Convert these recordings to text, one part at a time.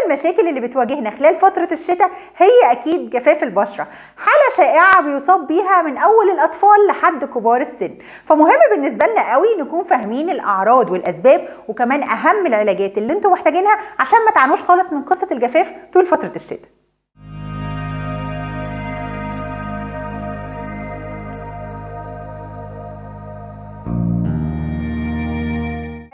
المشاكل اللي بتواجهنا خلال فترة الشتاء هي أكيد جفاف البشرة، حالة شائعة بيصاب بيها من أول الأطفال لحد كبار السن. فمهم بالنسبة لنا قوي نكون فاهمين الأعراض والأسباب، وكمان أهم العلاجات اللي انتوا محتاجينها عشان ما تعانوش خالص من قصة الجفاف طول فترة الشتاء.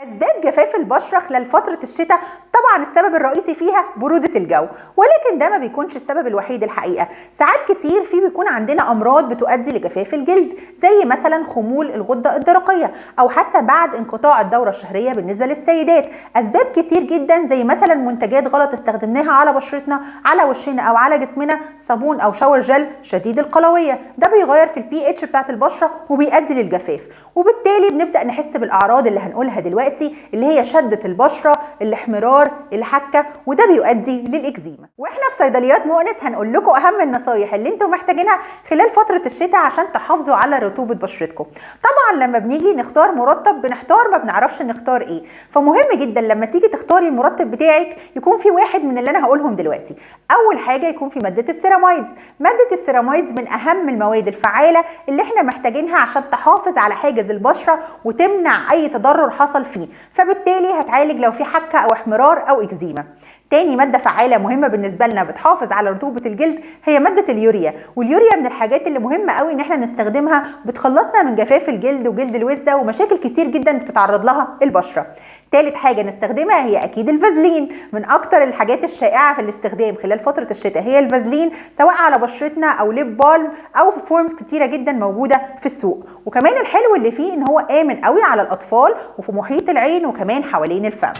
أسباب جفاف البشرة خلال فترة الشتاء، طبعا السبب الرئيسي فيها برودة الجو، ولكن ده ما بيكونش السبب الوحيد الحقيقة. ساعات كتير بيكون عندنا أمراض بتؤدي لجفاف الجلد، زي مثلا خمول الغدة الدرقية، أو حتى بعد انقطاع الدورة الشهرية بالنسبة للسيدات. أسباب كتير جدا زي مثلا منتجات غلط استخدمناها على بشرتنا، على وشنا أو على جسمنا، صابون أو شاور جل شديد القلوية، ده بيغير في البي اتش بتاعت البشرة وبيؤدي للجفاف، وبالتالي بنبدأ نحس بالأعراض اللي هنقولها دلوقتي، اللي هي شدة البشرة، الاحمرار، الحكة، وده بيؤدي للإكزيما. واحنا في صيدليات مؤنس هنقول لكم أهم النصايح اللي انتم محتاجينها خلال فترة الشتاء عشان تحافظوا على رطوبة بشرتكم. طبعا لما بنيجي نختار مرطب بنحتار، ما بنعرفش نختار ايه، فمهم جدا لما تيجي تختاري المرطب بتاعك يكون في واحد من اللي انا هقولهم دلوقتي. اول حاجة يكون في مادة السيرامايدز. مادة السيرامايدز من اهم المواد الفعالة اللي احنا محتاجينها عشان تحافظ على حاجز البشرة وتمنع اي تضرر حصل فيه، فبالتالي هتعالج لو في حكة او احمرار او اكزيما. تاني مادة فعالة مهمة بالنسبة لنا بتحافظ على رطوبة الجلد هي مادة اليوريا، واليوريا من الحاجات اللي مهمة قوي ان احنا نستخدمها، بتخلصنا من جفاف الجلد وجلد الوزة ومشاكل كتير جدا بتتعرض لها البشرة. تالت حاجة نستخدمها هي اكيد الفازلين. من اكتر الحاجات الشائعة في الاستخدام خلال فترة الشتاء هي الفازلين، سواء على بشرتنا او ليب بالم او في فورمز كتيرة جدا موجودة في السوق. وكمان الحلو اللي فيه ان هو امن قوي على الاطفال وفي محيط العين وكمان حوالين الفم.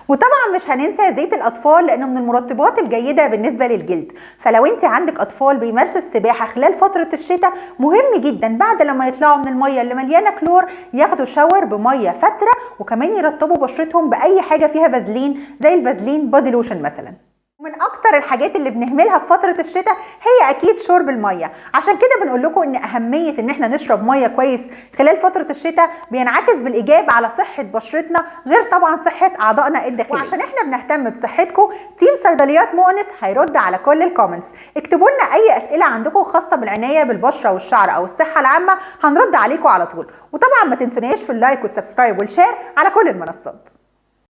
وطبعا مش هننسى زيت الاطفال لانه من المرطبات الجيده بالنسبه للجلد، فلو انت عندك اطفال بيمارسوا السباحه خلال فتره الشتاء مهم جدا بعد لما يطلعوا من الميه اللي مليانه كلور ياخدوا شاور بميه فتره، وكمان يرطبوا بشرتهم باي حاجه فيها فازلين زي الفازلين بادي لوشن مثلا. من اكتر الحاجات اللي بنهملها في فتره الشتاء هي اكيد شرب الميه، عشان كده بنقول لكم ان اهميه ان احنا نشرب ميه كويس خلال فتره الشتاء بينعكس بالايجاب على صحه بشرتنا، غير طبعا صحه اعضائنا الداخليه. وعشان احنا بنهتم بصحتكم، تيم صيدليات مؤنس هيرد على كل الكومنتس. اكتبوا لنا اي اسئله عندكم خاصه بالعنايه بالبشره والشعر او الصحه العامه، هنرد عليكم على طول. وطبعا ما تنسوناش في اللايك والسبسكرايب والشير على كل المنصات.